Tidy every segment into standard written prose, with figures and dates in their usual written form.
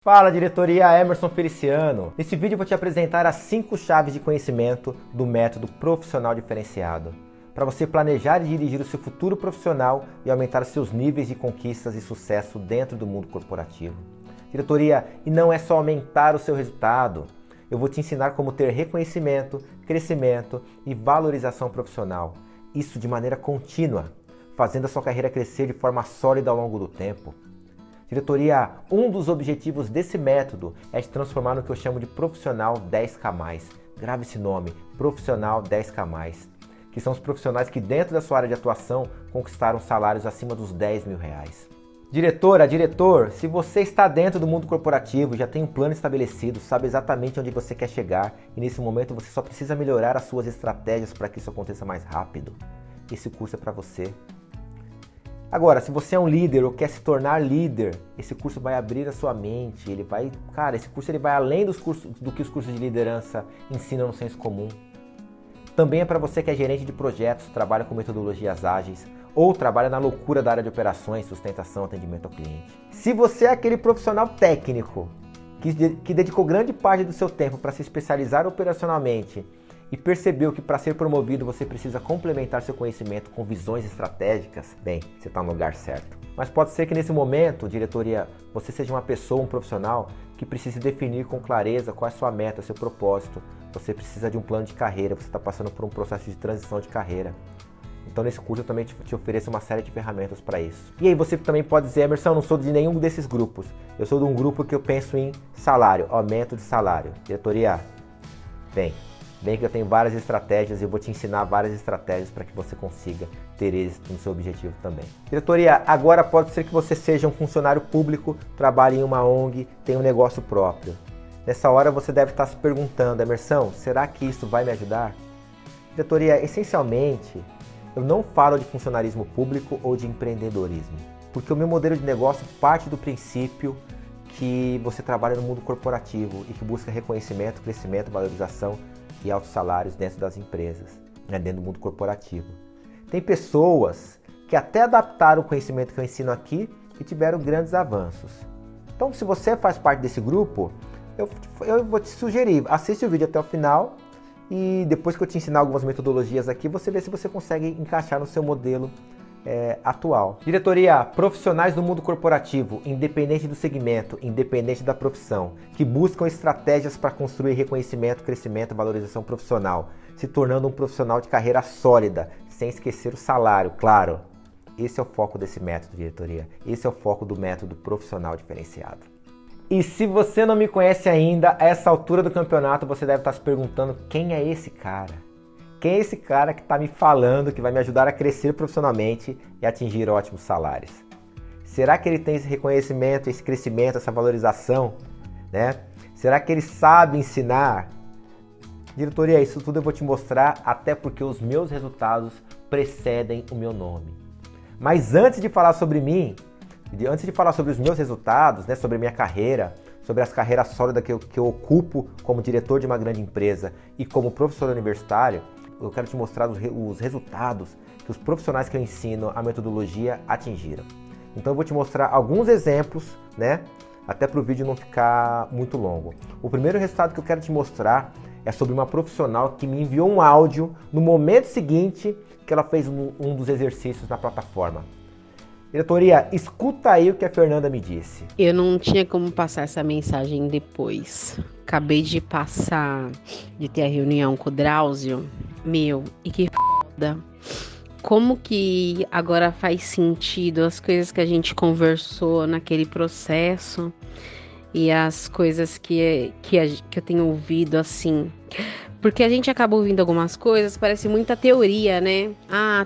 Fala, diretoria, Emerson Feliciano. Nesse vídeo eu vou te apresentar as 5 chaves de conhecimento do método profissional diferenciado, para você planejar e dirigir o seu futuro profissional e aumentar seus níveis de conquistas e sucesso dentro do mundo corporativo. Diretoria, e não é só aumentar o seu resultado, eu vou te ensinar como ter reconhecimento, crescimento e valorização profissional, isso de maneira contínua, fazendo a sua carreira crescer de forma sólida ao longo do tempo. Diretoria, um dos objetivos desse método é te transformar no que eu chamo de profissional 10K+. Grave esse nome, profissional 10K+, que são os profissionais que dentro da sua área de atuação conquistaram salários acima dos R$10 mil. Diretora, diretor, se você está dentro do mundo corporativo, já tem um plano estabelecido, sabe exatamente onde você quer chegar e nesse momento você só precisa melhorar as suas estratégias para que isso aconteça mais rápido, esse curso é para você. Agora, se você é um líder ou quer se tornar líder, esse curso vai abrir a sua mente, esse curso vai além do que os cursos de liderança ensinam no senso comum. Também é para você que é gerente de projetos, trabalha com metodologias ágeis ou trabalha na loucura da área de operações, sustentação, atendimento ao cliente. Se você é aquele profissional técnico que dedicou grande parte do seu tempo para se especializar operacionalmente e percebeu que para ser promovido você precisa complementar seu conhecimento com visões estratégicas, bem, você está no lugar certo. Mas pode ser que nesse momento, diretoria, você seja uma pessoa, um profissional que precise definir com clareza qual é a sua meta, seu propósito. Você precisa de um plano de carreira, você está passando por um processo de transição de carreira. Então nesse curso eu também te ofereço uma série de ferramentas para isso. E aí você também pode dizer, Emerson, eu não sou de nenhum desses grupos. Eu sou de um grupo que eu penso em salário, aumento de salário. Diretoria, Bem que eu tenho várias estratégias e eu vou te ensinar várias estratégias para que você consiga ter êxito no seu objetivo também. Diretoria, agora pode ser que você seja um funcionário público, trabalhe em uma ONG, tenha um negócio próprio. Nessa hora você deve estar se perguntando, Emerson, será que isso vai me ajudar? Diretoria, essencialmente, eu não falo de funcionarismo público ou de empreendedorismo, porque o meu modelo de negócio parte do princípio que você trabalha no mundo corporativo e que busca reconhecimento, crescimento, valorização e altos salários dentro das empresas, dentro do mundo corporativo. Tem pessoas que até adaptaram o conhecimento que eu ensino aqui e tiveram grandes avanços. Então, se você faz parte desse grupo, eu vou te sugerir, assiste o vídeo até o final e depois que eu te ensinar algumas metodologias aqui, você vê se você consegue encaixar no seu modelo atual. Diretoria, profissionais do mundo corporativo, independente do segmento, independente da profissão, que buscam estratégias para construir reconhecimento, crescimento e valorização profissional, se tornando um profissional de carreira sólida, sem esquecer o salário, claro. Esse é o foco desse método, diretoria. Esse é o foco do método profissional diferenciado. E se você não me conhece ainda, a essa altura do campeonato, você deve estar se perguntando quem é esse cara? Quem é esse cara que está me falando que vai me ajudar a crescer profissionalmente e atingir ótimos salários? Será que ele tem esse reconhecimento, esse crescimento, essa valorização? Será que ele sabe ensinar? Diretoria, isso tudo eu vou te mostrar, até porque os meus resultados precedem o meu nome. Mas antes de falar sobre mim, antes de falar sobre os meus resultados, sobre a minha carreira, sobre as carreiras sólidas que eu ocupo como diretor de uma grande empresa e como professor universitário, eu quero te mostrar os resultados que os profissionais que eu ensino a metodologia atingiram. Então eu vou te mostrar alguns exemplos, até para o vídeo não ficar muito longo. O primeiro resultado que eu quero te mostrar é sobre uma profissional que me enviou um áudio no momento seguinte que ela fez um dos exercícios na plataforma. Diretoria, escuta aí o que a Fernanda me disse. Eu não tinha como passar essa mensagem depois. Acabei de ter a reunião com o Drauzio. E que foda. Como que agora faz sentido as coisas que a gente conversou naquele processo e as coisas que eu tenho ouvido assim. Porque a gente acaba ouvindo algumas coisas, parece muita teoria,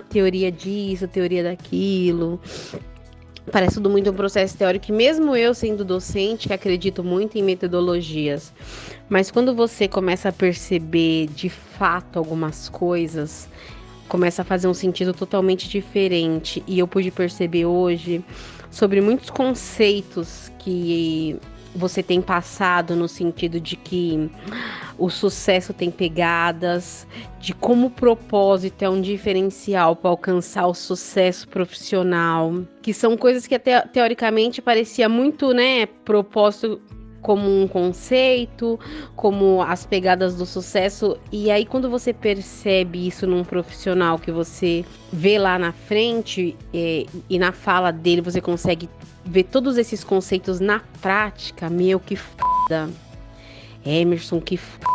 teoria disso, teoria daquilo. Parece tudo muito um processo teórico, que mesmo eu sendo docente, que acredito muito em metodologias, mas quando você começa a perceber de fato algumas coisas, começa a fazer um sentido totalmente diferente. E eu pude perceber hoje sobre muitos conceitos que você tem passado no sentido de que o sucesso tem pegadas, de como o propósito é um diferencial para alcançar o sucesso profissional, que são coisas que até teoricamente parecia muito, propósito como um conceito, como as pegadas do sucesso. E aí quando você percebe isso num profissional que você vê lá na frente e na fala dele você consegue ver todos esses conceitos na prática, meu, que foda. Emerson, que foda.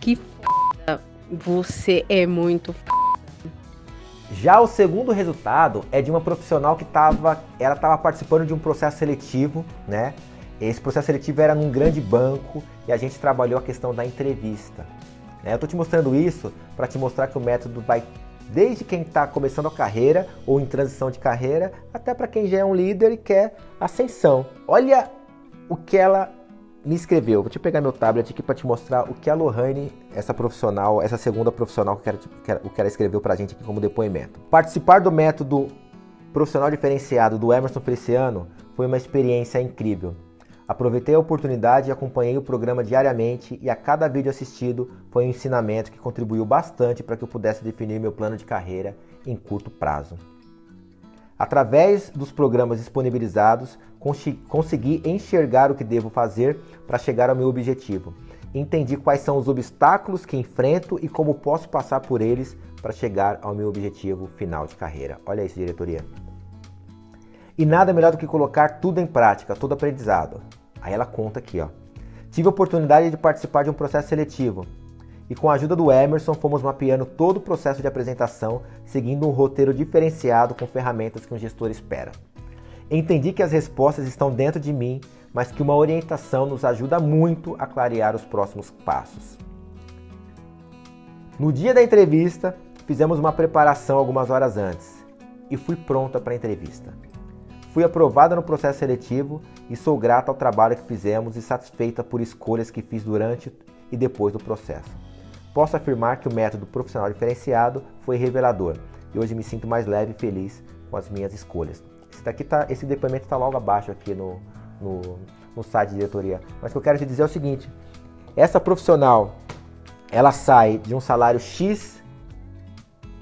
Que foda. Você é muito foda. Já o segundo resultado é de uma profissional que ela estava participando de um processo seletivo, né? Esse processo seletivo era num grande banco e a gente trabalhou a questão da entrevista. Eu estou te mostrando isso para te mostrar que o método vai desde quem está começando a carreira ou em transição de carreira, até para quem já é um líder e quer ascensão. Olha o que ela me escreveu. Vou te pegar meu tablet aqui para te mostrar o que a Lohane, essa profissional, essa segunda profissional que ela escreveu para a gente aqui como depoimento. Participar do método profissional diferenciado do Emerson Feliciano foi uma experiência incrível. Aproveitei a oportunidade e acompanhei o programa diariamente e a cada vídeo assistido foi um ensinamento que contribuiu bastante para que eu pudesse definir meu plano de carreira em curto prazo. Através dos programas disponibilizados, consegui enxergar o que devo fazer para chegar ao meu objetivo. Entendi quais são os obstáculos que enfrento e como posso passar por eles para chegar ao meu objetivo final de carreira. Olha isso, diretoria. E nada melhor do que colocar tudo em prática, todo aprendizado. Aí ela conta aqui, ó. Tive a oportunidade de participar de um processo seletivo e com a ajuda do Emerson fomos mapeando todo o processo de apresentação, seguindo um roteiro diferenciado com ferramentas que um gestor espera. Entendi que as respostas estão dentro de mim, mas que uma orientação nos ajuda muito a clarear os próximos passos. No dia da entrevista, fizemos uma preparação algumas horas antes e fui pronta para a entrevista. Fui aprovada no processo seletivo e sou grata ao trabalho que fizemos e satisfeita por escolhas que fiz durante e depois do processo. Posso afirmar que o método profissional diferenciado foi revelador e hoje me sinto mais leve e feliz com as minhas escolhas. Esse depoimento está logo abaixo aqui no site de diretoria. Mas o que eu quero te dizer é o seguinte, essa profissional, ela sai de um salário X,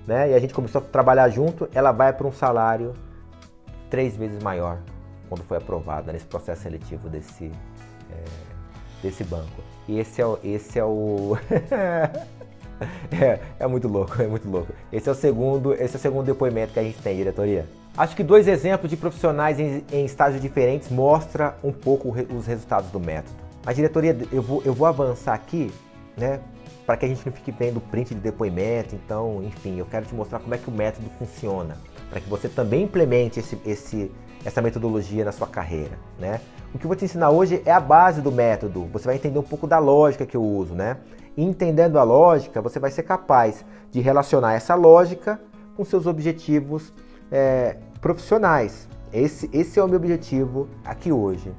né, e a gente começou a trabalhar junto, ela vai para um salário 3 vezes maior quando foi aprovada nesse processo seletivo desse banco. E esse é o é muito louco, é muito louco. Esse é o segundo depoimento que a gente tem, diretoria. Acho que 2 exemplos de profissionais em estágios diferentes mostram um pouco os resultados do método. A diretoria, eu vou avançar aqui, né, para que a gente não fique vendo print de depoimento. Então, enfim, eu quero te mostrar como é que o método funciona, para que você também implemente essa metodologia na sua carreira, né? O que eu vou te ensinar hoje é a base do método. Você vai entender um pouco da lógica que eu uso, né? E entendendo a lógica, você vai ser capaz de relacionar essa lógica com seus objetivos profissionais. Esse é o meu objetivo aqui hoje.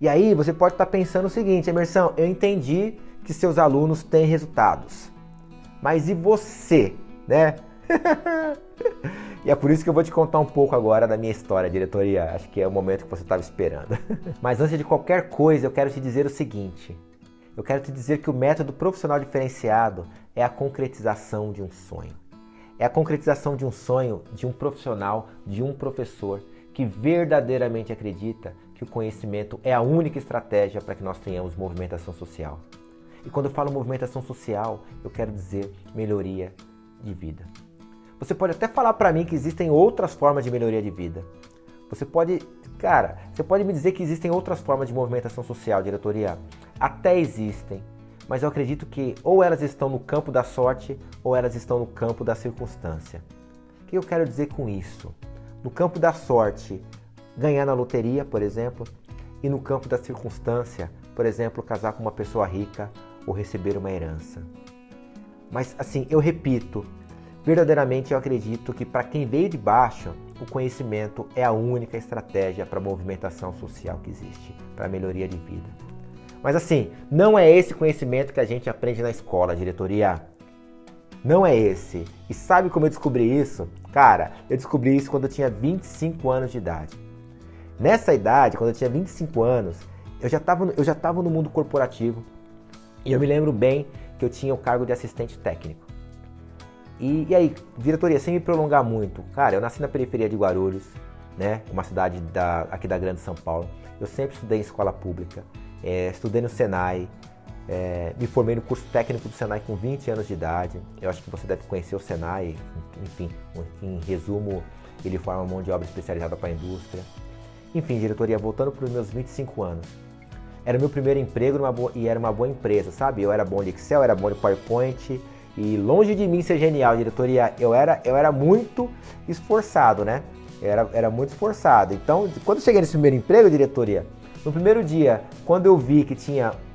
E aí você pode estar pensando o seguinte, Emerson, eu entendi que seus alunos têm resultados, mas e você, né? E é por isso que eu vou te contar um pouco agora da minha história, diretoria. Acho que é o momento que você estava esperando. Mas antes de qualquer coisa, eu quero te dizer o seguinte. Eu quero te dizer que o método profissional diferenciado é a concretização de um sonho. É a concretização de um sonho de um profissional, de um professor que verdadeiramente acredita que o conhecimento é a única estratégia para que nós tenhamos movimentação social. E quando eu falo movimentação social, eu quero dizer melhoria de vida. Você pode até falar para mim que existem outras formas de melhoria de vida. Você pode me dizer que existem outras formas de movimentação social, diretoria? Até existem, mas eu acredito que ou elas estão no campo da sorte ou elas estão no campo da circunstância. O que eu quero dizer com isso? No campo da sorte, ganhar na loteria, por exemplo, e no campo da circunstância, por exemplo, casar com uma pessoa rica ou receber uma herança. Mas assim, eu repito, verdadeiramente eu acredito que para quem veio de baixo, o conhecimento é a única estratégia para a movimentação social que existe, para a melhoria de vida. Mas assim, não é esse conhecimento que a gente aprende na escola, diretoria. Não é esse. E sabe como eu descobri isso? Cara, eu descobri isso quando eu tinha 25 anos de idade. Nessa idade, quando eu tinha 25 anos, eu já estava no mundo corporativo. E eu me lembro bem que eu tinha o cargo de assistente técnico. E aí, diretoria, sem me prolongar muito, cara, eu nasci na periferia de Guarulhos, né? Uma cidade aqui da Grande São Paulo. Eu sempre estudei em escola pública, estudei no Senai, me formei no curso técnico do Senai com 20 anos de idade. Eu acho que você deve conhecer o Senai, enfim, em resumo, ele forma mão de obra especializada para a indústria. Enfim, diretoria, voltando para os meus 25 anos. Era o meu primeiro emprego e era uma boa empresa, sabe? Eu era bom de Excel, era bom de PowerPoint e longe de mim ser genial, diretoria, eu era muito esforçado, né? Era muito esforçado. Então, quando eu cheguei nesse primeiro emprego, diretoria, no primeiro dia, quando eu vi que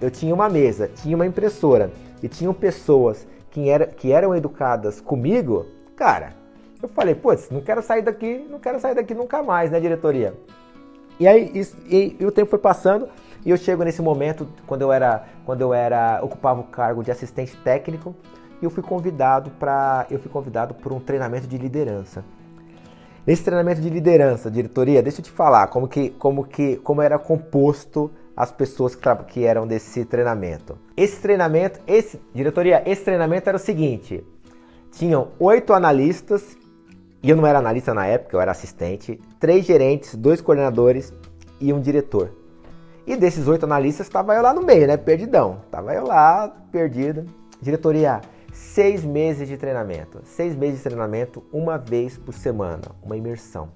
eu tinha uma mesa, tinha uma impressora e tinham pessoas que eram educadas comigo, cara, eu falei, putz, não quero sair daqui nunca mais, né, diretoria? E aí, o tempo foi passando e eu chego nesse momento, quando eu ocupava o cargo de assistente técnico, e eu fui convidado por um treinamento de liderança. Nesse treinamento de liderança, diretoria, deixa eu te falar como era composto as pessoas que eram desse treinamento. Esse treinamento era o seguinte: tinham 8 analistas, e eu não era analista na época, eu era assistente, 3 gerentes, 2 coordenadores e um diretor. E desses 8 analistas, estava eu lá no meio, né, perdidão. Estava eu lá, perdido. Diretoria, 6 meses de treinamento. 6 meses de treinamento, uma vez por semana, uma imersão.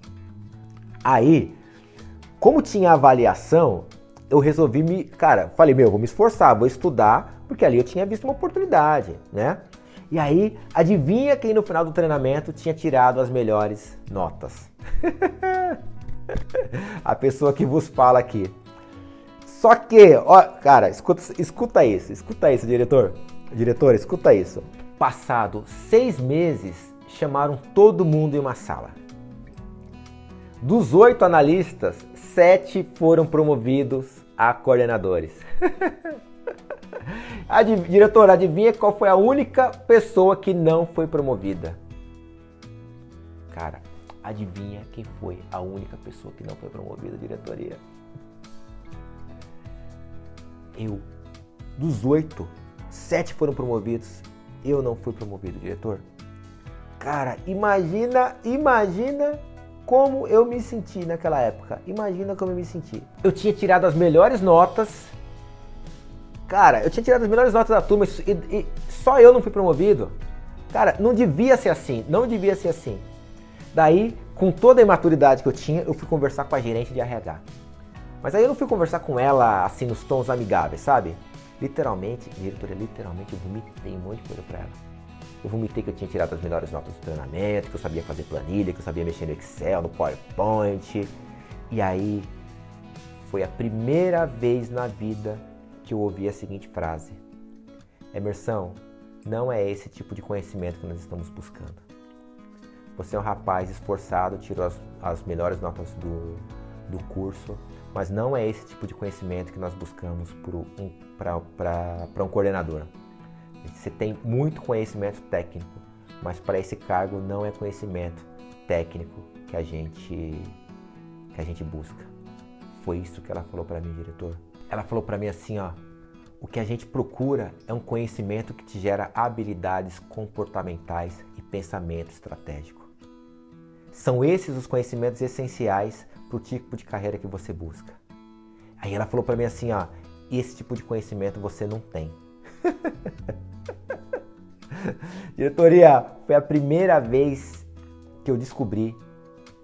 Aí, como tinha avaliação, eu resolvi falei, vou me esforçar, vou estudar, porque ali eu tinha visto uma oportunidade, né? E aí, adivinha quem no final do treinamento tinha tirado as melhores notas? A pessoa que vos fala aqui. Só que, ó, cara, escuta isso, diretor. Diretor, escuta isso. Passado 6 meses, chamaram todo mundo em uma sala. Dos 8 analistas, 7 foram promovidos a coordenadores. Diretor, adivinha qual foi a única pessoa que não foi promovida? Cara, adivinha quem foi a única pessoa que não foi promovida, diretoria? Eu. Dos 8, 7 foram promovidos. Eu não fui promovido, diretor. Cara, imagina como eu me senti naquela época. Imagina como eu me senti. Eu tinha tirado as melhores notas. Cara, eu tinha tirado as melhores notas da turma e só eu não fui promovido. Cara, não devia ser assim. Daí, com toda a imaturidade que eu tinha, eu fui conversar com a gerente de RH. Mas aí eu não fui conversar com ela assim nos tons amigáveis, sabe? Literalmente, diretoria, eu vomitei um monte de coisa pra ela. Eu vomitei que eu tinha tirado as melhores notas do treinamento, que eu sabia fazer planilha, que eu sabia mexer no Excel, no PowerPoint. E aí, foi a primeira vez na vida que eu ouvi a seguinte frase: Emerson, não é esse tipo de conhecimento que nós estamos buscando. Você é um rapaz esforçado, tirou as melhores notas do curso, mas não é esse tipo de conhecimento que nós buscamos para um coordenador. Você tem muito conhecimento técnico, mas para esse cargo não é conhecimento técnico que a gente busca. Foi isso que ela falou para mim, diretor. Ela falou para mim assim, ó: o que a gente procura é um conhecimento que te gera habilidades comportamentais e pensamento estratégico. São esses os conhecimentos essenciais para o tipo de carreira que você busca. Aí ela falou para mim assim, ó: esse tipo de conhecimento você não tem. Diretoria, foi a primeira vez que eu descobri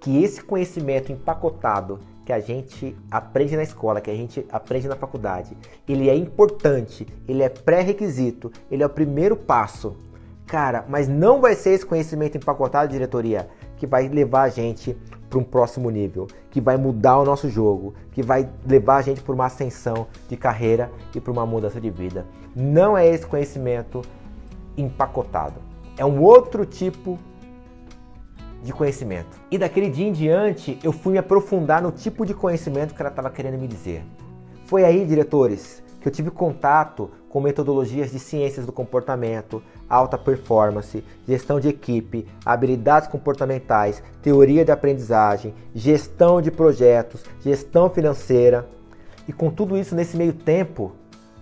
que esse conhecimento empacotado que a gente aprende na escola, que a gente aprende na faculdade, ele é importante, ele é pré-requisito, ele é o primeiro passo. Cara, mas não vai ser esse conhecimento empacotado, diretoria, que vai levar a gente para um próximo nível, que vai mudar o nosso jogo, que vai levar a gente para uma ascensão de carreira e para uma mudança de vida. Não é esse conhecimento empacotado. É um outro tipo de conhecimento. E daquele dia em diante, eu fui me aprofundar no tipo de conhecimento que ela estava querendo me dizer. Foi aí, diretores, que eu tive contato com metodologias de ciências do comportamento, alta performance, gestão de equipe, habilidades comportamentais, teoria de aprendizagem, gestão de projetos, gestão financeira. E com tudo isso, nesse meio tempo,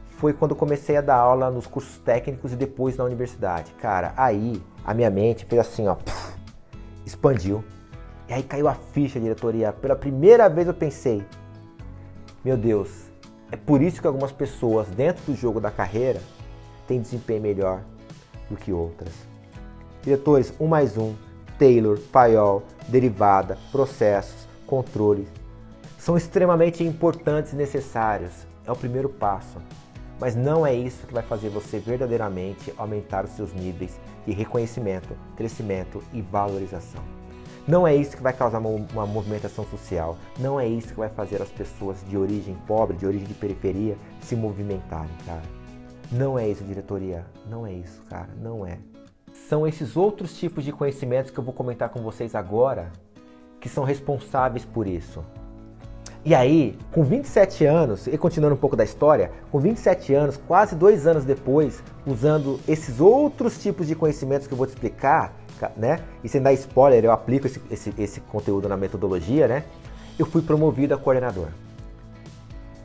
foi quando eu comecei a dar aula nos cursos técnicos e depois na universidade. Cara, aí a minha mente fez assim, ó, expandiu. E aí caiu a ficha, diretoria. Pela primeira vez eu pensei, meu Deus, é por isso que algumas pessoas dentro do jogo da carreira têm desempenho melhor do que outras. Diretores, 1 mais 1, Taylor, Fayol, derivada, processos, controles, são extremamente importantes e necessários. É o primeiro passo. Mas não é isso que vai fazer você verdadeiramente aumentar os seus níveis de reconhecimento, crescimento e valorização. Não é isso que vai causar uma movimentação social. Não é isso que vai fazer as pessoas de origem pobre, de origem de periferia, se movimentarem, cara. Não é isso, diretoria. Não é isso, cara. Não é. São esses outros tipos de conhecimentos que eu vou comentar com vocês agora que são responsáveis por isso. E aí, com 27 anos, e continuando um pouco da história, com 27 anos, quase 2 anos depois, usando esses outros tipos de conhecimentos que eu vou te explicar, né? E sem dar spoiler, eu aplico esse conteúdo na metodologia, né? Eu fui promovido a coordenador.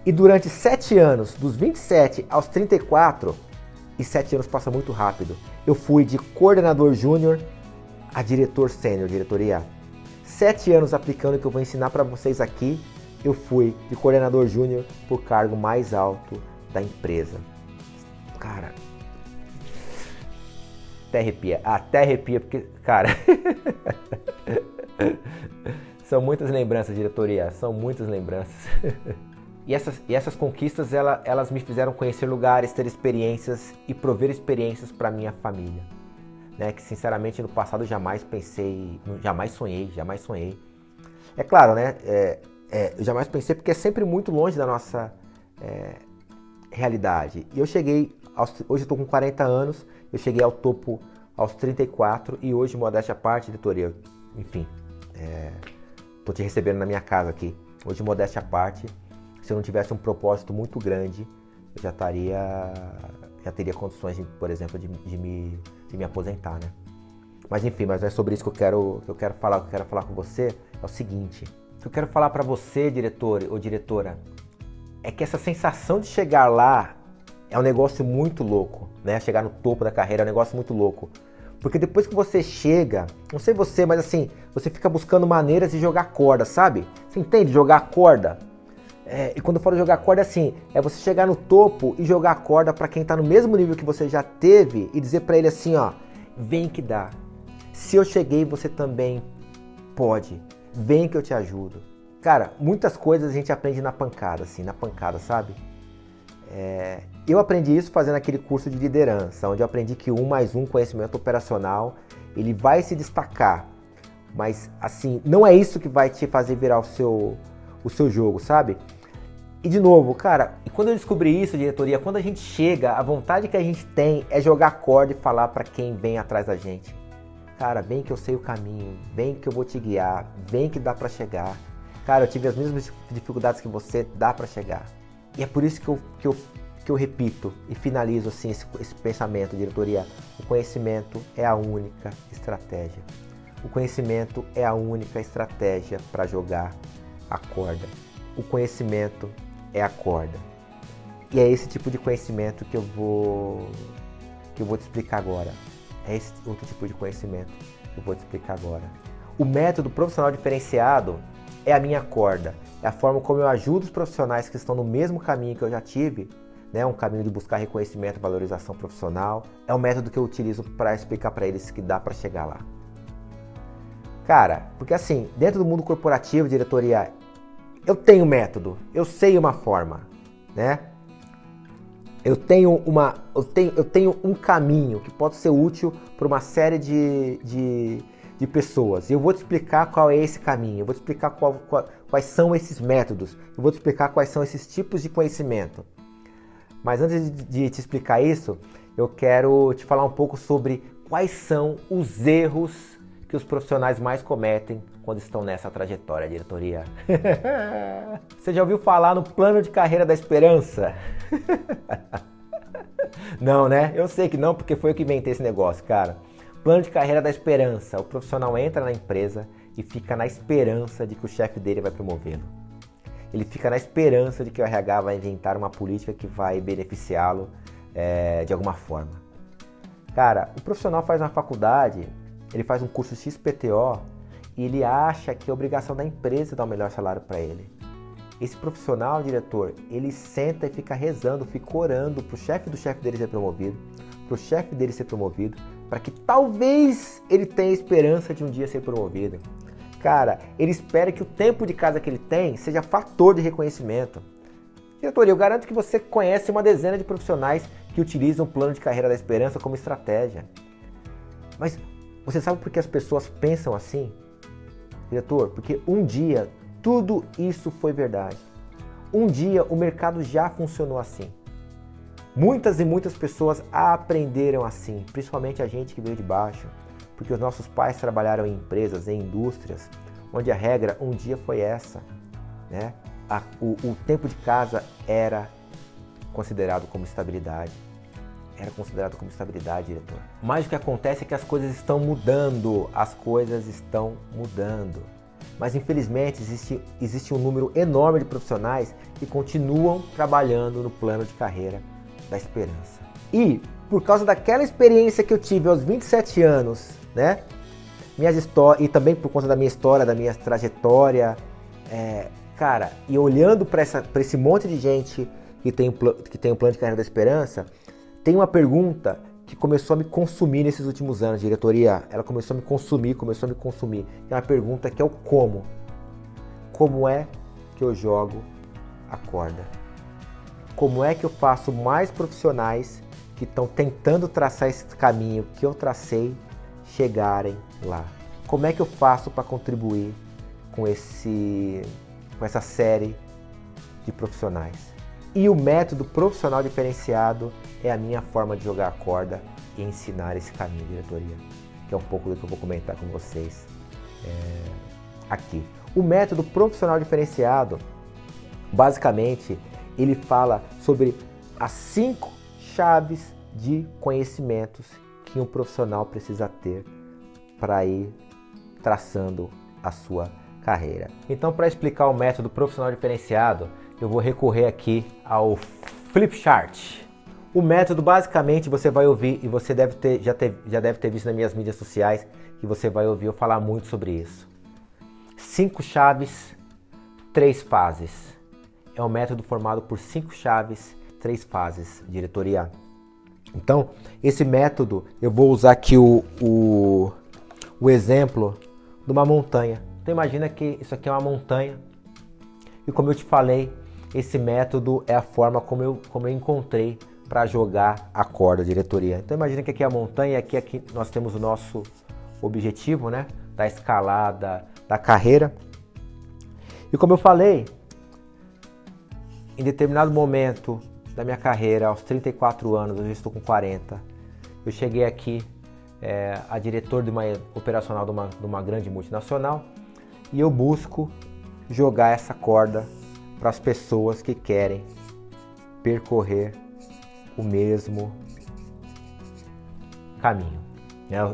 E durante 7 anos, dos 27 aos 34, e 7 anos passa muito rápido, eu fui de coordenador júnior a diretor sênior, diretoria. 7 anos aplicando o que eu vou ensinar para vocês aqui, eu fui de coordenador júnior por cargo mais alto da empresa. Cara, até arrepia, porque, cara, são muitas lembranças, diretoria, são muitas lembranças. E essas conquistas, elas me fizeram conhecer lugares, ter experiências e prover experiências para minha família, né? Que sinceramente no passado eu jamais pensei, jamais sonhei. É claro, né? Eu jamais pensei porque é sempre muito longe da nossa realidade. E eu cheguei, hoje eu estou com 40 anos, eu cheguei ao topo aos 34 e hoje, modéstia à parte, diretoria, enfim, estou te recebendo na minha casa aqui. Hoje, modéstia à parte, se eu não tivesse um propósito muito grande, eu já teria condições, por exemplo, de me aposentar, né? Mas enfim, mas não é sobre isso que eu quero falar. O que eu quero falar com você é o seguinte. O que eu quero falar para você, diretor ou diretora, é que essa sensação de chegar lá é um negócio muito louco, né? Chegar no topo da carreira é um negócio muito louco. Porque depois que você chega, não sei você, mas assim, você fica buscando maneiras de jogar corda, sabe? Você entende? Jogar corda. E quando eu falo jogar corda, assim, é você chegar no topo e jogar corda para quem tá no mesmo nível que você já teve e dizer para ele assim, ó, vem que dá. Se eu cheguei, você também pode. Vem que eu te ajudo. Cara, muitas coisas a gente aprende na pancada, assim, sabe? Eu aprendi isso fazendo aquele curso de liderança, onde eu aprendi que 1 mais 1 conhecimento operacional, ele vai se destacar. Mas, assim, não é isso que vai te fazer virar o seu jogo, sabe? E de novo, cara, e quando eu descobri isso, diretoria, quando a gente chega, a vontade que a gente tem é jogar corda e falar para quem vem atrás da gente. Cara, vem que eu sei o caminho, vem que eu vou te guiar, vem que dá pra chegar. Cara, eu tive as mesmas dificuldades que você, dá pra chegar. E é por isso que eu repito e finalizo assim esse pensamento, diretoria. O conhecimento é a única estratégia. O conhecimento é a única estratégia para jogar a corda. O conhecimento é a corda. E é esse tipo de conhecimento que eu vou te explicar agora. É esse outro tipo de conhecimento que eu vou te explicar agora. O método profissional diferenciado é a minha corda. É a forma como eu ajudo os profissionais que estão no mesmo caminho que eu já tive, né? Um caminho de buscar reconhecimento e valorização profissional. É o método que eu utilizo para explicar para eles que dá para chegar lá. Cara, porque assim, dentro do mundo corporativo, diretoria, eu tenho método, eu sei uma forma, né? Eu tenho um caminho que pode ser útil para uma série de pessoas. E eu vou te explicar qual é esse caminho, eu vou te explicar quais são esses métodos, eu vou te explicar quais são esses tipos de conhecimento. Mas antes de te explicar isso, eu quero te falar um pouco sobre quais são os erros que os profissionais mais cometem quando estão nessa trajetória, diretoria. Você já ouviu falar no plano de carreira da esperança? Não, né? Eu sei que não, porque foi eu que inventei esse negócio, cara. Plano de carreira da esperança. O profissional entra na empresa e fica na esperança de que o chefe dele vai promovê-lo. Ele fica na esperança de que o RH vai inventar uma política que vai beneficiá-lo de alguma forma. Cara, o profissional faz uma faculdade, ele faz um curso XPTO e ele acha que é obrigação da empresa dar o melhor salário para ele. Esse profissional, diretor, ele senta e fica rezando, fica orando para o chefe do chefe dele ser promovido, para o chefe dele ser promovido, para que talvez ele tenha esperança de um dia ser promovido. Cara, ele espera que o tempo de casa que ele tem seja fator de reconhecimento. Diretor, eu garanto que você conhece uma dezena de profissionais que utilizam o plano de carreira da esperança como estratégia. Mas você sabe por que as pessoas pensam assim? Diretor, porque um dia tudo isso foi verdade. Um dia o mercado já funcionou assim. Muitas e muitas pessoas aprenderam assim, principalmente a gente que veio de baixo, porque os nossos pais trabalharam em empresas, em indústrias, onde a regra um dia foi essa, né? O tempo de casa era considerado como estabilidade. Era considerado como estabilidade, diretor. Mas o que acontece é que as coisas estão mudando, Mas infelizmente existe um número enorme de profissionais que continuam trabalhando no plano de carreira da esperança. E por causa daquela experiência que eu tive aos 27 anos, né? E também por conta da minha história, da minha trajetória, cara, e olhando para esse monte de gente que tem um plano de carreira da esperança, tem uma pergunta que começou a me consumir nesses últimos anos, diretoria. Ela começou a me consumir. É uma pergunta que é o como. Como é que eu jogo a corda? Como é que eu faço mais profissionais que estão tentando traçar esse caminho que eu tracei chegarem lá? Como é que eu faço para contribuir com essa série de profissionais? E o método profissional diferenciado é a minha forma de jogar a corda e ensinar esse caminho, diretoria, que é um pouco do que eu vou comentar com vocês aqui. O método profissional diferenciado, basicamente, ele fala sobre as 5 chaves de conhecimentos que um profissional precisa ter para ir traçando a sua carreira. Então, para explicar o método profissional diferenciado, eu vou recorrer aqui ao Flipchart. O método, basicamente, você vai ouvir, e você já deve ter visto nas minhas mídias sociais, que você vai ouvir eu falar muito sobre isso. 5 chaves, 3 fases. É um método formado por 5 chaves, 3 fases, diretoria. Então, esse método, eu vou usar aqui o exemplo de uma montanha. Então, imagina que isso aqui é uma montanha, e como eu te falei, esse método é a forma como eu encontrei para jogar a corda, diretoria. Então imagina que aqui é a montanha e aqui nós temos o nosso objetivo, né? Da escalada, da carreira. E como eu falei, em determinado momento da minha carreira, aos 34 anos, hoje eu estou com 40, eu cheguei aqui a diretor operacional de uma grande multinacional e eu busco jogar essa corda para as pessoas que querem percorrer o mesmo caminho.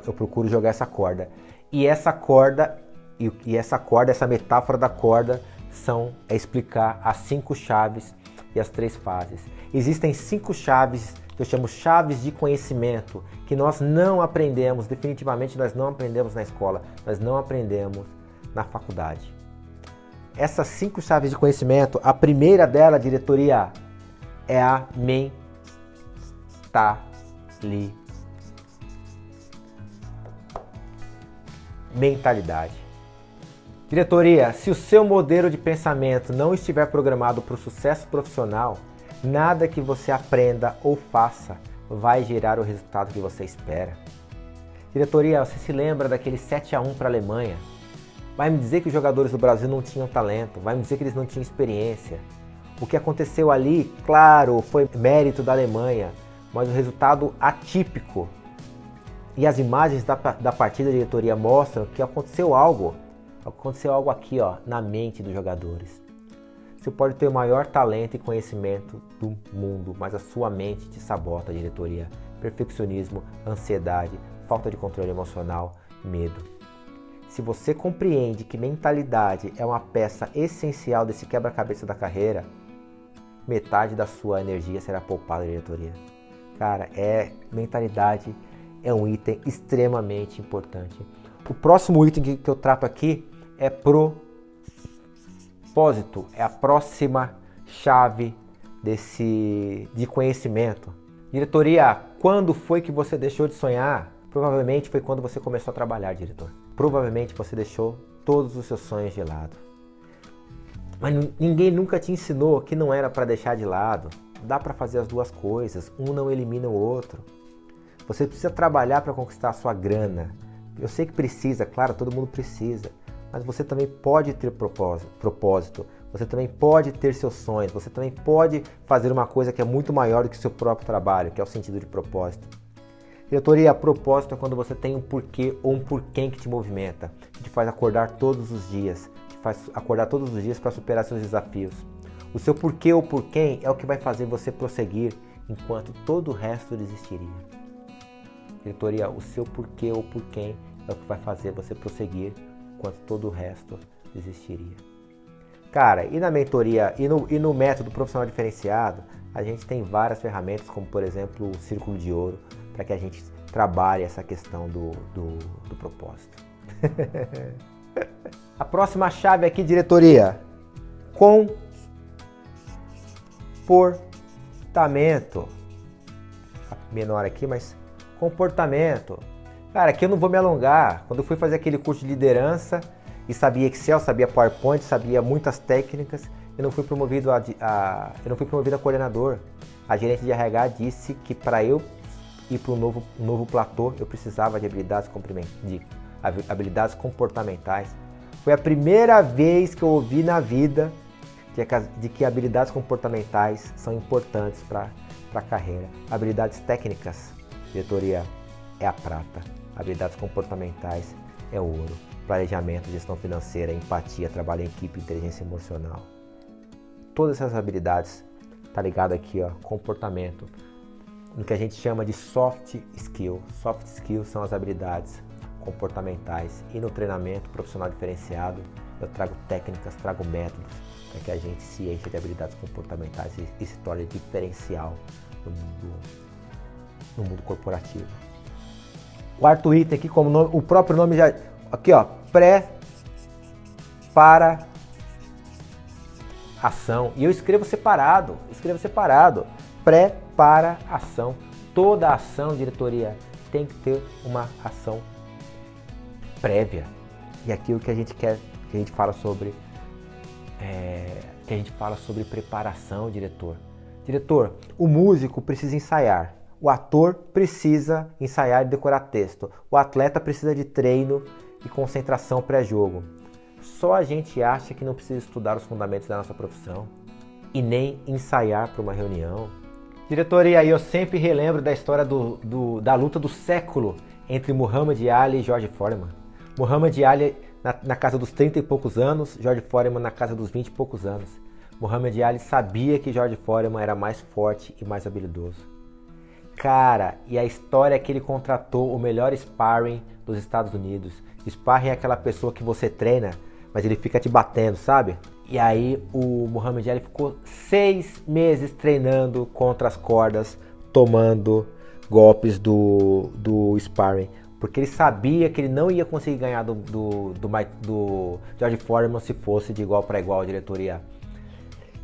Eu procuro jogar essa corda. E essa corda, essa metáfora da corda é explicar as 5 chaves e as 3 fases. Existem 5 chaves, que eu chamo chaves de conhecimento, que nós não aprendemos, definitivamente nós não aprendemos na escola, nós não aprendemos na faculdade. Essas 5 chaves de conhecimento, a primeira dela, diretoria, é a mentalidade. Diretoria, se o seu modelo de pensamento não estiver programado para o sucesso profissional, nada que você aprenda ou faça vai gerar o resultado que você espera. Diretoria, você se lembra daquele 7-1 para a Alemanha? Vai me dizer que os jogadores do Brasil não tinham talento, vai me dizer que eles não tinham experiência. O que aconteceu ali, claro, foi mérito da Alemanha, mas o resultado atípico. E as imagens da partida, diretoria, mostram que aconteceu algo aqui, ó, na mente dos jogadores. Você pode ter o maior talento e conhecimento do mundo, mas a sua mente te sabota, diretoria. Perfeccionismo, ansiedade, falta de controle emocional, medo. Se você compreende que mentalidade é uma peça essencial desse quebra-cabeça da carreira, metade da sua energia será poupada, diretoria. Cara, mentalidade é um item extremamente importante. O próximo item que eu trato aqui é propósito. É a próxima chave de conhecimento. Diretoria, quando foi que você deixou de sonhar? Provavelmente foi quando você começou a trabalhar, diretor. Provavelmente você deixou todos os seus sonhos de lado. Mas ninguém nunca te ensinou que não era para deixar de lado. Dá para fazer as duas coisas, um não elimina o outro. Você precisa trabalhar para conquistar a sua grana. Eu sei que precisa, claro, todo mundo precisa. Mas você também pode ter propósito. Você também pode ter seus sonhos. Você também pode fazer uma coisa que é muito maior do que o seu próprio trabalho, que é o sentido de propósito. Diretoria, propósito é quando você tem um porquê ou um porquê que te movimenta, que te faz acordar todos os dias, para superar seus desafios. O seu porquê ou porquê é o que vai fazer você prosseguir enquanto todo o resto desistiria. Diretoria, o seu porquê ou porquê é o que vai fazer você prosseguir enquanto todo o resto desistiria. Cara, e na mentoria e no método profissional diferenciado, a gente tem várias ferramentas, como por exemplo o Círculo de Ouro, para que a gente trabalhe essa questão do propósito. A próxima chave aqui, diretoria, comportamento. Menor aqui, mas comportamento. Cara, aqui eu não vou me alongar. Quando eu fui fazer aquele curso de liderança e sabia Excel, sabia PowerPoint, sabia muitas técnicas, eu não fui promovido a coordenador. A gerente de RH disse que para eu ir para um novo platô, eu precisava de habilidades comportamentais. Foi a primeira vez que eu ouvi na vida de que habilidades comportamentais são importantes para a carreira. Habilidades técnicas, diretoria, é a prata. Habilidades comportamentais é o ouro. Planejamento, gestão financeira, empatia, trabalho em equipe, inteligência emocional. Todas essas habilidades tá ligado aqui, ó, comportamento, no que a gente chama de soft skill. Soft skills são as habilidades comportamentais. E no treinamento profissional diferenciado, eu trago técnicas, trago métodos para que a gente se encha de habilidades comportamentais e se torne diferencial no mundo corporativo. Quarto item aqui, como o próprio nome já... Aqui, ó, pré-para-ação. E eu escrevo separado. Preparação. Toda ação, diretoria, tem que ter uma ação prévia. E aqui o que a gente quer, que a gente fala sobre preparação, diretor. Diretor, o músico precisa ensaiar. O ator precisa ensaiar e decorar texto. O atleta precisa de treino e concentração pré-jogo. Só a gente acha que não precisa estudar os fundamentos da nossa profissão e nem ensaiar para uma reunião. Diretoria, eu sempre relembro da história da luta do século entre Muhammad Ali e George Foreman. Muhammad Ali na casa dos 30 e poucos anos, George Foreman na casa dos 20 e poucos anos. Muhammad Ali sabia que George Foreman era mais forte e mais habilidoso. Cara, e a história é que ele contratou o melhor sparring dos Estados Unidos. Sparring é aquela pessoa que você treina, mas ele fica te batendo, sabe? E aí o Muhammad Ali ficou 6 meses treinando contra as cordas, tomando golpes do sparring. Porque ele sabia que ele não ia conseguir ganhar do George Foreman se fosse de igual para igual, diretoria.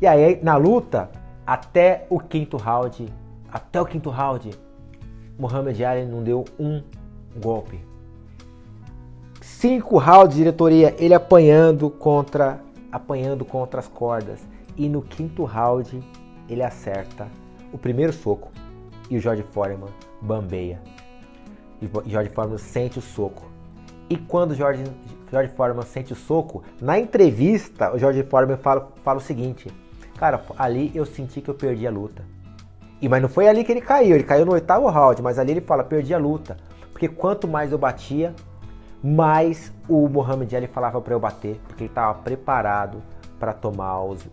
E aí na luta, até o quinto round, Muhammad Ali não deu um golpe. 5 rounds, diretoria, ele apanhando contra as cordas. E no quinto round, ele acerta o primeiro soco. E o George Foreman bambeia. E o George Foreman sente o soco. E quando o George Foreman sente o soco, na entrevista, o George Foreman fala o seguinte: cara, ali eu senti que eu perdi a luta. Mas não foi ali que ele caiu no 8º round, mas ali ele fala, perdi a luta. Porque quanto mais eu batia, mais o Muhammad Ali falava para eu bater, porque ele estava preparado para tomar os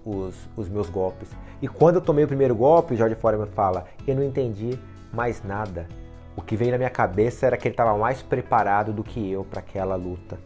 meus golpes. E quando eu tomei o primeiro golpe, o George Foreman fala, eu não entendi mais nada. O que veio na minha cabeça era que ele estava mais preparado do que eu para aquela luta.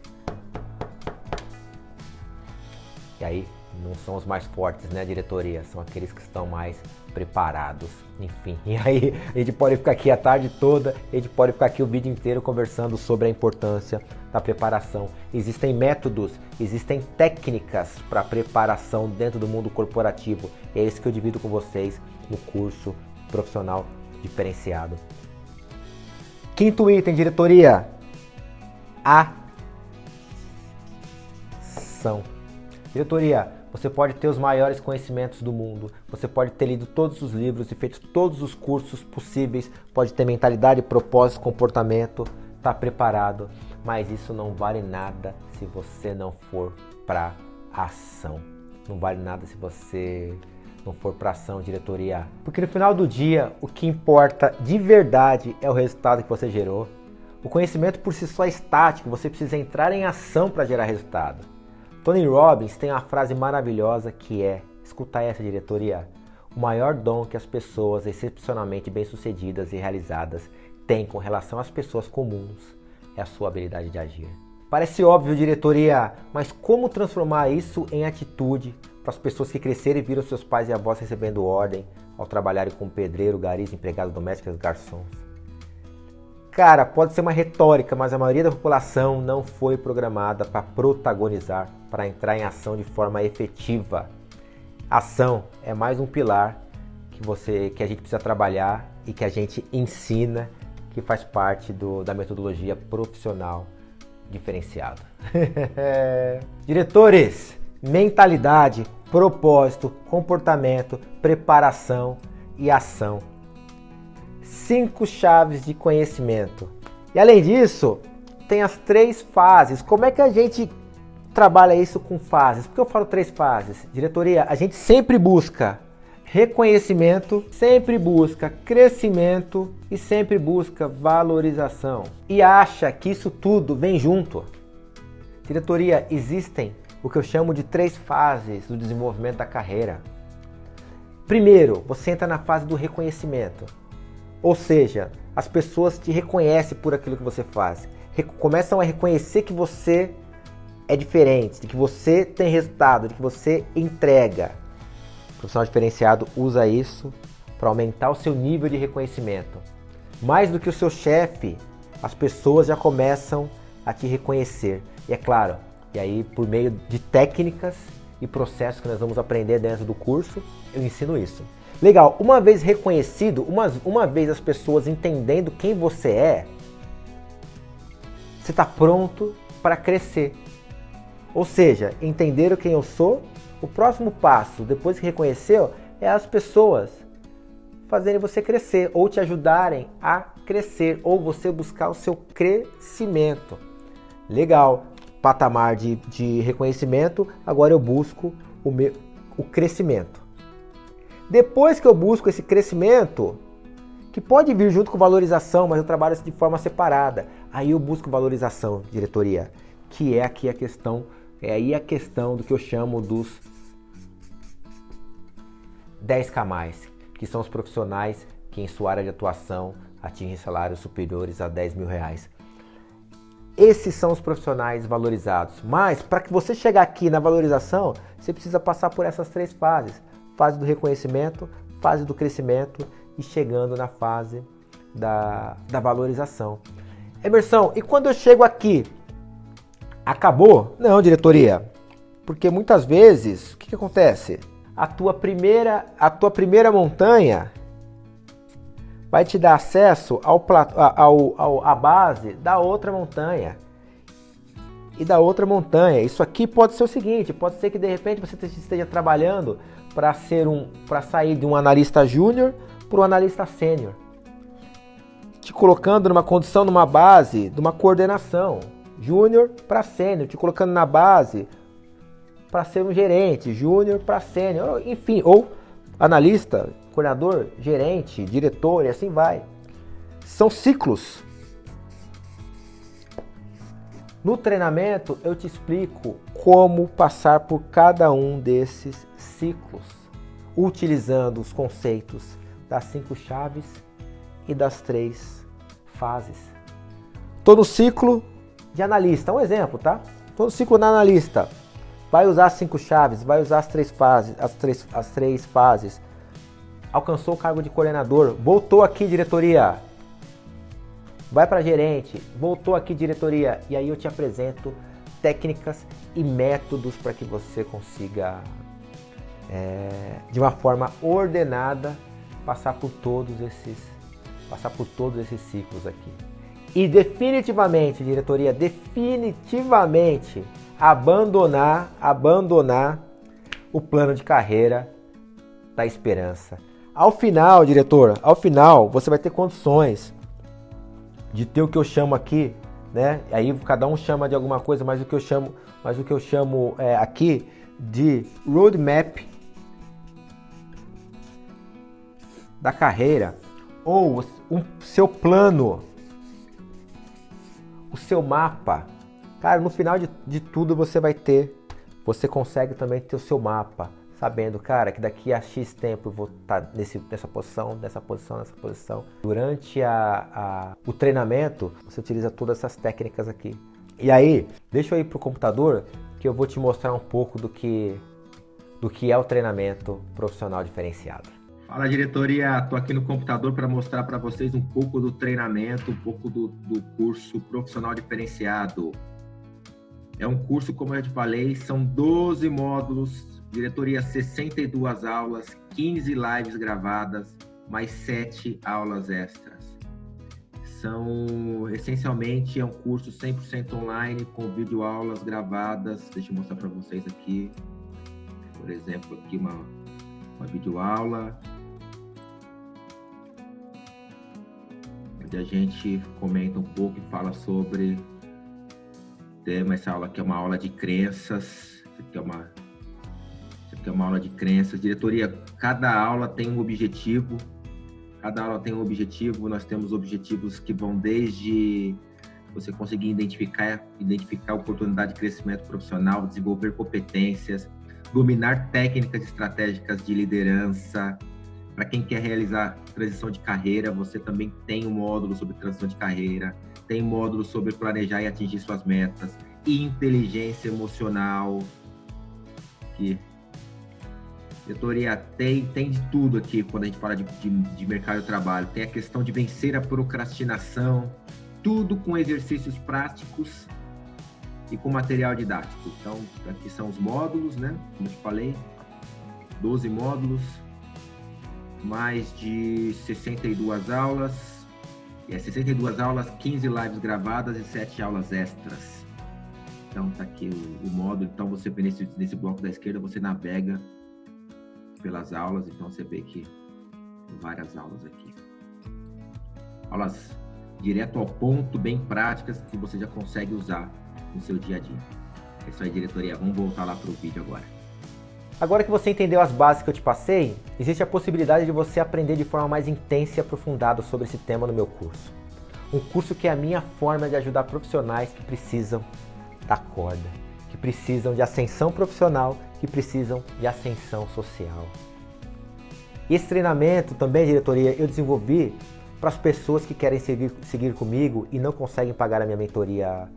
E aí, não são os mais fortes, né, diretoria? São aqueles que estão mais preparados, enfim. E aí a gente pode ficar aqui a tarde toda, a gente pode ficar aqui o vídeo inteiro conversando sobre a importância da preparação. Existem métodos, existem técnicas para preparação dentro do mundo corporativo. É isso que eu divido com vocês no curso profissional diferenciado. Quinto item, diretoria: ação. Diretoria, você pode ter os maiores conhecimentos do mundo, você pode ter lido todos os livros e feito todos os cursos possíveis, pode ter mentalidade, propósito, comportamento, tá preparado, mas isso não vale nada se você não for para ação. Não vale nada se você não for para ação, diretoria. Porque no final do dia, o que importa de verdade é o resultado que você gerou. O conhecimento por si só é estático, você precisa entrar em ação para gerar resultado. Tony Robbins tem uma frase maravilhosa que é, escuta essa, diretoria: o maior dom que as pessoas excepcionalmente bem-sucedidas e realizadas têm com relação às pessoas comuns é a sua habilidade de agir. Parece óbvio, diretoria, mas como transformar isso em atitude para as pessoas que cresceram e viram seus pais e avós recebendo ordem ao trabalharem como pedreiro, garis, empregados domésticos, garçons? Cara, pode ser uma retórica, mas a maioria da população não foi programada para protagonizar, para entrar em ação de forma efetiva. Ação é mais um pilar que a gente precisa trabalhar e que a gente ensina, que faz parte da metodologia profissional diferenciada. Diretores, mentalidade, propósito, comportamento, preparação e ação. 5 chaves de conhecimento. E além disso, tem as 3 fases. Como é que a gente trabalha isso com fases? Por que eu falo 3 fases? Diretoria, a gente sempre busca reconhecimento, sempre busca crescimento e sempre busca valorização. E acha que isso tudo vem junto. Diretoria, existem o que eu chamo de 3 fases do desenvolvimento da carreira. Primeiro, você entra na fase do reconhecimento. Ou seja, as pessoas te reconhecem por aquilo que você faz. Começam a reconhecer que você é diferente, de que você tem resultado, de que você entrega. O profissional diferenciado usa isso para aumentar o seu nível de reconhecimento. Mais do que o seu chefe, as pessoas já começam a te reconhecer. E é claro, e aí por meio de técnicas e processos que nós vamos aprender dentro do curso, eu ensino isso. Legal, uma vez reconhecido, uma vez as pessoas entendendo quem você é, você está pronto para crescer. Ou seja, entenderam quem eu sou, o próximo passo, depois que reconheceu, é as pessoas fazerem você crescer, ou te ajudarem a crescer, ou você buscar o seu crescimento. Legal, patamar de reconhecimento, agora eu busco o crescimento. Depois que eu busco esse crescimento, que pode vir junto com valorização, mas eu trabalho isso de forma separada. Aí eu busco valorização, diretoria, que é aqui a questão, é aí a questão do que eu chamo dos 10K+, que são os profissionais que em sua área de atuação atingem salários superiores a R$10.000. Esses são os profissionais valorizados. Mas para que você chegar aqui na valorização, você precisa passar por essas 3 fases. Fase do reconhecimento, fase do crescimento e chegando na fase da valorização. Emerson, e quando eu chego aqui, acabou? Não, diretoria. Porque muitas vezes, o que acontece? A tua primeira montanha vai te dar acesso à base da outra montanha. E da outra montanha. Isso aqui pode ser o seguinte, pode ser que de repente você esteja trabalhando para sair de um analista júnior para um analista sênior. Te colocando numa condição, numa base, de uma coordenação. Júnior para sênior, te colocando na base para ser um gerente, júnior para sênior, enfim, ou analista, coordenador, gerente, diretor e assim vai. São ciclos. No treinamento eu te explico como passar por cada um desses ciclos, utilizando os conceitos das 5 chaves e das 3 fases. Estou no ciclo de analista, um exemplo, tá? Estou no ciclo de analista, vai usar as 5 chaves, vai usar as 3 fases, as três fases. alcançou o cargo de coordenador, voltou aqui, diretoria, vai para gerente, voltou aqui, diretoria, e aí eu te apresento técnicas e métodos para que você consiga, de uma forma ordenada, passar por todos esses ciclos aqui. E definitivamente, diretoria, definitivamente abandonar o plano de carreira da esperança. Ao final, diretor, você vai ter condições de ter o que eu chamo aqui, né? Aí cada um chama de alguma coisa, mas o que eu chamo aqui de roadmap da carreira, ou o seu plano, o seu mapa. Cara, no final de tudo você consegue também ter o seu mapa, sabendo, cara, que daqui a X tempo eu vou estar nessa posição. Durante o treinamento, você utiliza todas essas técnicas aqui. E aí, deixa eu ir pro computador, que eu vou te mostrar um pouco do que é o treinamento profissional diferenciado. Fala, diretoria, estou aqui no computador para mostrar para vocês um pouco do treinamento, um pouco do curso profissional diferenciado. É um curso, como eu te falei, são 12 módulos, diretoria, 62 aulas, 15 lives gravadas, mais 7 aulas extras. Essencialmente, é um curso 100% online, com videoaulas gravadas. Deixa eu mostrar para vocês aqui, por exemplo, aqui uma videoaula, onde a gente comenta um pouco e fala sobre tema. Essa aula aqui é uma aula de crenças. Isso aqui é uma aula de crenças. Diretoria, cada aula tem um objetivo. Nós temos objetivos que vão desde você conseguir identificar a oportunidade de crescimento profissional, desenvolver competências, dominar técnicas estratégicas de liderança. Para quem quer realizar transição de carreira, você também tem um módulo sobre transição de carreira, tem módulo sobre planejar e atingir suas metas, e inteligência emocional. Que diretoria, tem de tudo aqui quando a gente fala de mercado de trabalho. Tem a questão de vencer a procrastinação, tudo com exercícios práticos e com material didático. Então, aqui são os módulos, né? Como eu te falei, 12 módulos, mais de 62 aulas. 62 aulas, 15 lives gravadas e 7 aulas extras. Então, tá aqui o módulo. Então, você vê nesse bloco da esquerda, você navega pelas aulas. Então, você vê que tem várias aulas aqui. Aulas direto ao ponto, bem práticas, que você já consegue usar no seu dia a dia. É isso aí, diretoria. Vamos voltar lá para o vídeo agora. Agora que você entendeu as bases que eu te passei, existe a possibilidade de você aprender de forma mais intensa e aprofundada sobre esse tema no meu curso. Um curso que é a minha forma de ajudar profissionais que precisam da corda, que precisam de ascensão profissional, que precisam de ascensão social. Esse treinamento também, diretoria, eu desenvolvi para as pessoas que querem seguir comigo e não conseguem pagar a minha mentoria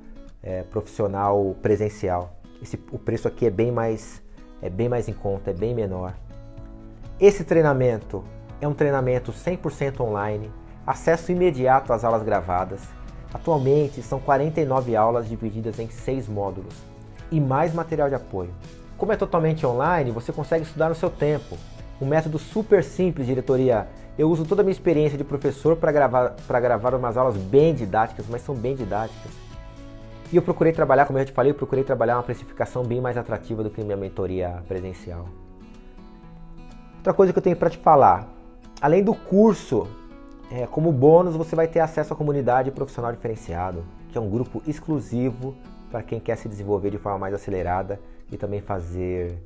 profissional presencial. O preço aqui é bem mais em conta, é bem menor. Esse treinamento é um treinamento 100% online, acesso imediato às aulas gravadas. Atualmente são 49 aulas divididas em 6 módulos e mais material de apoio. Como é totalmente online, você consegue estudar no seu tempo. Um método super simples, diretoria. Eu uso toda a minha experiência de professor para gravar umas aulas bem didáticas, mas são bem didáticas. E eu procurei trabalhar, como eu já te falei, uma precificação bem mais atrativa do que minha mentoria presencial. Outra coisa que eu tenho para te falar, além do curso, como bônus você vai ter acesso à comunidade profissional diferenciado, que é um grupo exclusivo para quem quer se desenvolver de forma mais acelerada e também fazer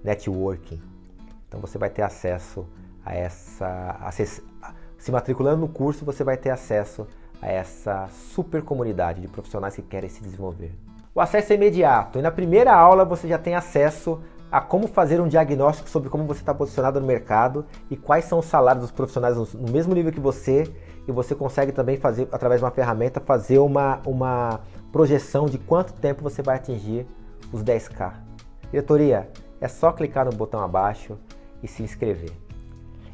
networking. Então você vai ter acesso se matriculando no curso, você vai ter acesso a essa super comunidade de profissionais que querem se desenvolver. O acesso é imediato e na primeira aula você já tem acesso a como fazer um diagnóstico sobre como você está posicionado no mercado e quais são os salários dos profissionais no mesmo nível que você, e você consegue também fazer, através de uma ferramenta, fazer uma projeção de quanto tempo você vai atingir os 10K. Diretoria, é só clicar no botão abaixo e se inscrever.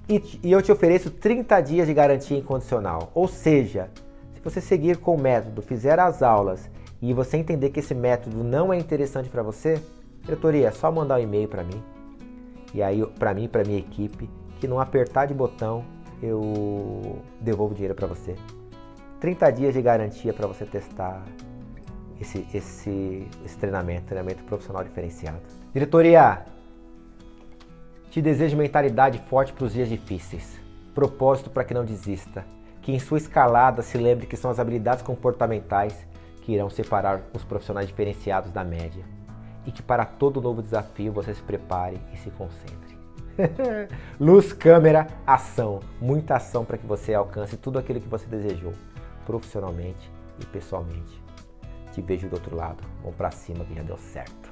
E eu te ofereço 30 dias de garantia incondicional. Ou seja, se você seguir com o método, fizer as aulas e você entender que esse método não é interessante para você, diretoria, é só mandar um e-mail para mim. E aí, para mim, para minha equipe, que não apertar de botão, eu devolvo o dinheiro para você. 30 dias de garantia para você testar esse treinamento profissional diferenciado. Diretoria, te desejo mentalidade forte para os dias difíceis. Propósito para que não desista. Que em sua escalada se lembre que são as habilidades comportamentais que irão separar os profissionais diferenciados da média. E que para todo novo desafio você se prepare e se concentre. Luz, câmera, ação. Muita ação para que você alcance tudo aquilo que você desejou, profissionalmente e pessoalmente. Te vejo do outro lado. Vamos para cima que já deu certo.